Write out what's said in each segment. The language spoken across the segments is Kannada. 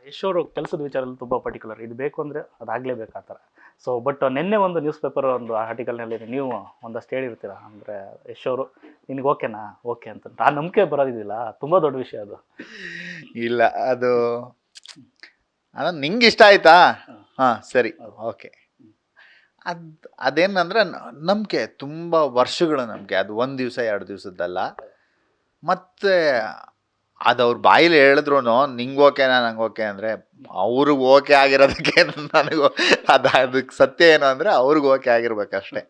ಯಶ್ ಅವರು ಕೆಲಸದ ವಿಚಾರದಲ್ಲಿ ತುಂಬ ಪರ್ಟಿಕ್ಯುಲರ್, ಇದು ಬೇಕು ಅಂದರೆ ಅದಾಗಲೇಬೇಕು ಆ ಥರ. ಸೊ ಬಟ್ ನಿನ್ನೆ ಒಂದು ನ್ಯೂಸ್ ಪೇಪರ್ ಒಂದು ಆರ್ಟಿಕಲ್ನಲ್ಲಿ ನೀವು ಒಂದಷ್ಟು ಹೇಳಿರ್ತೀರ, ಅಂದರೆ ಯಶ್ ಅವರು ನಿನಗೆ ಓಕೆನಾ ಓಕೆ ಅಂತ ಆ ನಂಬಿಕೆ ಬರೋದಿಲ್ಲ, ತುಂಬ ದೊಡ್ಡ ವಿಷಯ ಅದು. ಇಲ್ಲ ಅದು ನಿಂಗೆ ಇಷ್ಟ ಆಯ್ತಾ, ಹಾಂ ಸರಿ ಓಕೆ. ಅದೇನಂದ್ರೆ ನಂಬಿಕೆ, ತುಂಬ ವರ್ಷಗಳ ನಂಬಿಕೆ, ಅದು ಒಂದು ದಿವಸ 2 ದಿವಸದ್ದಲ್ಲ. ಮತ್ತು ಅದು ಅವ್ರ ಬಾಯಿಲಿ ಹೇಳಿದ್ರು ನಿಂಗೆ ಓಕೆನಾ ನಂಗೆ ಓಕೆ ಅಂದರೆ ಅವ್ರಿಗೆ ಓಕೆ ಆಗಿರೋದಕ್ಕೆ ನನಗೂ ಅದಕ್ಕೆ ಸತ್ಯ ಏನು ಅಂದರೆ ಅವ್ರಿಗೆ ಓಕೆ ಆಗಿರ್ಬೇಕಷ್ಟೆ.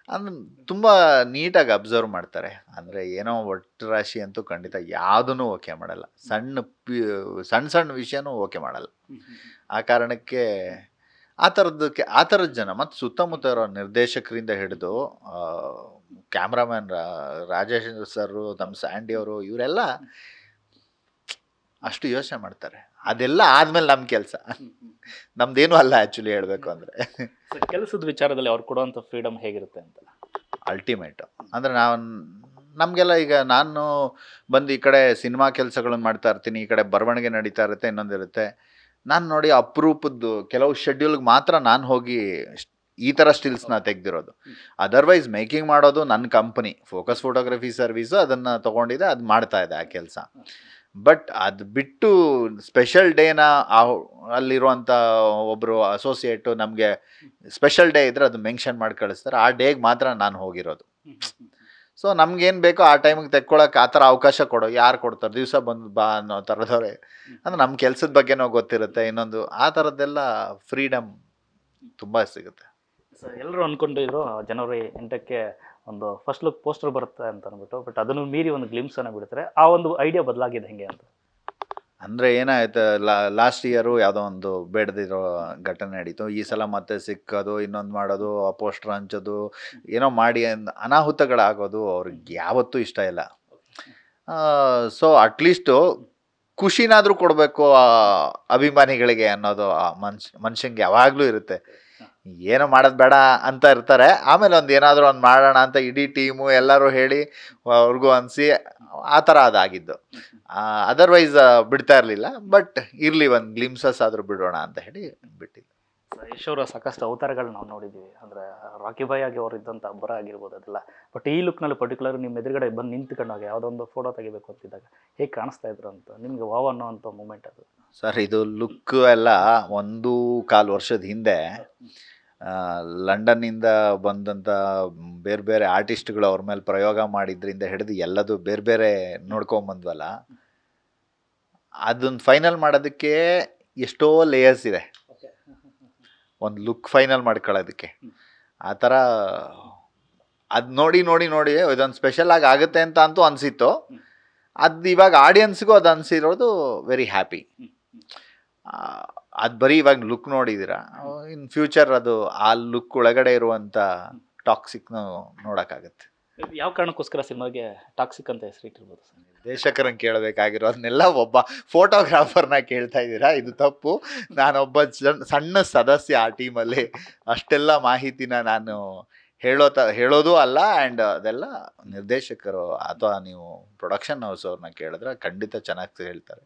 ಅಂದ್ರೆ ತುಂಬ ನೀಟಾಗಿ ಅಬ್ಸರ್ವ್ ಮಾಡ್ತಾರೆ. ಅಂದರೆ ಏನೋ ಒಟ್ಟು ರಾಶಿ ಅಂತೂ ಖಂಡಿತ ಯಾವುದೂ ಓಕೆ ಮಾಡಲ್ಲ, ಸಣ್ಣ ಸಣ್ಣ ವಿಷಯನೂ ಓಕೆ ಮಾಡಲ್ಲ. ಆ ಕಾರಣಕ್ಕೆ ಆ ಥರದ ಜನ, ಮತ್ತು ಸುತ್ತಮುತ್ತ ಇರೋ ನಿರ್ದೇಶಕರಿಂದ ಹಿಡಿದು ಕ್ಯಾಮ್ರಾಮ್ಯಾನ್ ರಾಜೇಶ್ ಸರು, ನಮ್ಮ ಸ್ಯಾಂಡಿ ಅವರು, ಇವರೆಲ್ಲ ಅಷ್ಟು ಯೋಚನೆ ಮಾಡ್ತಾರೆ. ಅದೆಲ್ಲ ಆದಮೇಲೆ ನಮ್ಮ ಕೆಲಸ, ನಮ್ದೇನೂ ಅಲ್ಲ ಆ್ಯಕ್ಚುಲಿ ಹೇಳಬೇಕು ಅಂದರೆ. ಕೆಲಸದ ವಿಚಾರದಲ್ಲಿ ಅವ್ರು ಕೊಡುವಂಥ ಫ್ರೀಡಮ್ ಹೇಗಿರುತ್ತೆ ಅಂತ ಅಲ್ಟಿಮೇಟು. ಅಂದರೆ ನಮಗೆಲ್ಲ ಈಗ ನಾನು ಬಂದು ಈ ಕಡೆ ಸಿನಿಮಾ ಕೆಲಸಗಳನ್ನು ಮಾಡ್ತಾ ಇರ್ತೀನಿ, ಈ ಕಡೆ ಬರವಣಿಗೆ ನಡೀತಾ ಇರುತ್ತೆ, ಇನ್ನೊಂದಿರುತ್ತೆ. ನಾನು ನೋಡಿ ಅಪರೂಪದ್ದು ಕೆಲವು ಶೆಡ್ಯೂಲ್ಗೆ ಮಾತ್ರ ನಾನು ಹೋಗಿ ಈ ಥರ ಸ್ಟಿಲ್ಸ್ನ ತೆಗೆದಿರೋದು. ಅದರ್ವೈಸ್ ಮೇಕಿಂಗ್ ಮಾಡೋದು ನನ್ನ ಕಂಪ್ನಿ ಫೋಕಸ್ ಫೋಟೋಗ್ರಫಿ ಸರ್ವೀಸು ಅದನ್ನು ತೊಗೊಂಡಿದೆ, ಅದು ಮಾಡ್ತಾ ಇದೆ ಆ ಕೆಲಸ. ಬಟ್ ಅದು ಬಿಟ್ಟು ಸ್ಪೆಷಲ್ ಡೇನ ಅಲ್ಲಿರುವಂಥ ಒಬ್ಬರು ಅಸೋಸಿಯೇಟು ನಮಗೆ ಸ್ಪೆಷಲ್ ಡೇ ಇದ್ದರೆ ಅದು ಮೆನ್ಷನ್ ಮಾಡಿ ಕಳಿಸ್ತಾರೆ, ಆ ಡೇಗೆ ಮಾತ್ರ ನಾನು ಹೋಗಿರೋದು. ಸೊ ನಮ್ಗೇನು ಬೇಕೋ ಆ ಟೈಮಿಗೆ ತೆಕ್ಕೊಳಕ್ಕೆ ಆ ಥರ ಅವಕಾಶ ಯಾರು ಕೊಡ್ತಾರೆ, ದಿವಸ ಬಂದು ಬಾ ಅನ್ನೋ ಥರದವ್ರೆ. ಅಂದರೆ ನಮ್ಮ ಕೆಲಸದ ಬಗ್ಗೆನೋ ಗೊತ್ತಿರುತ್ತೆ, ಇನ್ನೊಂದು ಆ ಥರದ್ದೆಲ್ಲ ಫ್ರೀಡಮ್ ತುಂಬ ಸಿಗುತ್ತೆ. ಸೊ ಎಲ್ಲರೂ ಅಂದ್ಕೊಂಡಿದ್ರು ಜನವರಿ 8ಕ್ಕೆ ಒಂದು ಫಸ್ಟ್ ಲುಕ್ ಪೋಸ್ಟರ್ ಬರುತ್ತೆ ಅಂತ ಅಂದ್ಬಿಟ್ಟು, ಬಟ್ ಅದನ್ನು ಮೀರಿ ಒಂದು ಗ್ಲಿಮ್ಸನ್ನು ಬಿಡ್ತಾರೆ. ಆ ಒಂದು ಐಡಿಯಾ ಬದಲಾಗಿದೆ ಹೆಂಗೆ ಅಂತ. ಅಂದರೆ ಏನಾಯ್ತು, ಲಾಸ್ಟ್ ಇಯರು ಯಾವುದೋ ಒಂದು ಬೇಡದಿರೋ ಘಟನೆ ನಡೀತು. ಈ ಸಲ ಮತ್ತೆ ಸಿಕ್ಕೋದು, ಇನ್ನೊಂದು ಮಾಡೋದು, ಆ ಪೋಸ್ಟರ್ ಹಂಚೋದು, ಏನೋ ಮಾಡಿ ಅನಾಹುತಗಳಾಗೋದು ಅವ್ರಿಗೆ ಯಾವತ್ತೂ ಇಷ್ಟ ಇಲ್ಲ. ಸೊ ಅಟ್ಲೀಸ್ಟು ಖುಷಿನಾದರೂ ಕೊಡಬೇಕು ಅಭಿಮಾನಿಗಳಿಗೆ ಅನ್ನೋದು ಮನುಷ್ಯಂಗೆ ಯಾವಾಗಲೂ ಇರುತ್ತೆ. ಏನೋ ಮಾಡೋದು ಬೇಡ ಅಂತ ಇರ್ತಾರೆ, ಆಮೇಲೆ ಒಂದು ಏನಾದರೂ ಒಂದು ಮಾಡೋಣ ಅಂತ ಇಡೀ ಟೀಮು ಎಲ್ಲರೂ ಹೇಳಿ ಅವ್ರಿಗೂ ಅನಿಸಿ ಆ ಥರ ಅದಾಗಿದ್ದು. ಅದರ್ವೈಸ್ ಬಿಡ್ತಾ ಇರಲಿಲ್ಲ. ಬಟ್ ಇರಲಿ, ಒಂದು ಗ್ಲಿಮ್ಸಸ್ ಆದರೂ ಬಿಡೋಣ ಅಂತ ಹೇಳಿ ಬಿಟ್ಟಿದ್ದು. ಯಶ್ ಅವರ ಸಾಕಷ್ಟು ಅವತಾರಗಳು ನಾವು ನೋಡಿದ್ದೀವಿ, ಅಂದರೆ ರಾಕಿ ಬಾಯ್ ಆಗಿ ಅವರು ಇದ್ದಂಥ ಅಬ್ಬರ ಆಗಿರ್ಬೋದು ಅದೆಲ್ಲ. ಬಟ್ ಈ ಲುಕ್ನಲ್ಲಿ ಪರ್ಟಿಕ್ಯುಲರ್ ನಿಮ್ಮ ಎದುರುಗಡೆ ಬಂದು ನಿಂತ್ಕೊಂಡಾಗ ಯಾವುದೋ ಒಂದು ಫೋಟೋ ತೆಗಿಬೇಕು ಅಂತಿದ್ದಾಗ ಹೇಗೆ ಕಾಣಿಸ್ತಾ ಇದ್ರು ಅಂತ ನಿಮಗೆ ವಾವ್ ಅನ್ನೋವಂಥ ಮೂಮೆಂಟ್ ಅದು? ಸರ್, ಇದು ಲುಕ್ ಎಲ್ಲ 1.25 ವರ್ಷದ ಹಿಂದೆ ಲಂಡನ್ನಿಂದ ಬಂದಂಥ ಬೇರೆ ಬೇರೆ ಆರ್ಟಿಸ್ಟ್ಗಳು ಅವ್ರ ಮೇಲೆ ಪ್ರಯೋಗ ಮಾಡಿದ್ರಿಂದ ಹಿಡಿದು ಎಲ್ಲದು ಬೇರೆ ಬೇರೆ ನೋಡ್ಕೊಂಬಂದ್ವಲ್ಲ, ಅದನ್ನು ಫೈನಲ್ ಮಾಡೋದಕ್ಕೆ ಎಷ್ಟೋ ಲೇಯರ್ಸ್ ಇದೆ ಒಂದು ಲುಕ್ ಫೈನಲ್ ಮಾಡ್ಕೊಳ್ಳೋದಕ್ಕೆ. ಆ ಥರ ಅದು ನೋಡಿ ನೋಡಿ ನೋಡಿ ಇದೊಂದು ಸ್ಪೆಷಲ್ ಆಗುತ್ತೆ ಅಂತ ಅಂತೂ ಅನಿಸಿತ್ತು. ಅದು ಇವಾಗ ಆಡಿಯನ್ಸ್ಗೂ ಅದು ಅನಿಸಿರೋದು ವೆರಿ ಹ್ಯಾಪಿ. ಅದು ಬರೀ ಇವಾಗ ಲುಕ್ ನೋಡಿದ್ದೀರಾ, ಇನ್ ಫ್ಯೂಚರ್ ಅದು ಆ ಲುಕ್ ಒಳಗಡೆ ಇರುವಂಥ ಟಾಕ್ಸಿಕ್ನ ನೋಡೋಕ್ಕಾಗತ್ತೆ. ಯಾವ ಕಾರಣಕ್ಕೋಸ್ಕರ ಸಿನಿಮಾಗೆ ಟಾಕ್ಸಿಕ್ ಅಂತ ಹೆಸರಿಟ್ಟಿರ್ಬೋದು ಸರ್? ನಿರ್ದೇಶಕರನ್ನು ಕೇಳಬೇಕಾಗಿರೋದನ್ನೆಲ್ಲ ಒಬ್ಬ ಫೋಟೋಗ್ರಾಫರ್ನ ಕೇಳ್ತಾ ಇದ್ದೀರಾ, ಇದು ತಪ್ಪು. ನಾನೊಬ್ಬ ಸಣ್ಣ ಸದಸ್ಯ ಆ ಟೀಮಲ್ಲಿ, ಅಷ್ಟೆಲ್ಲ ಮಾಹಿತಿನ ನಾನು ಹೇಳೋದು ಅಲ್ಲ. ಆ್ಯಂಡ್ ಅದೆಲ್ಲ ನಿರ್ದೇಶಕರು ಅಥವಾ ನೀವು ಪ್ರೊಡಕ್ಷನ್ ಹೌಸ್ ಅವ್ರನ್ನ ಕೇಳಿದ್ರೆ ಖಂಡಿತ ಚೆನ್ನಾಗಿ ಹೇಳ್ತಾರೆ.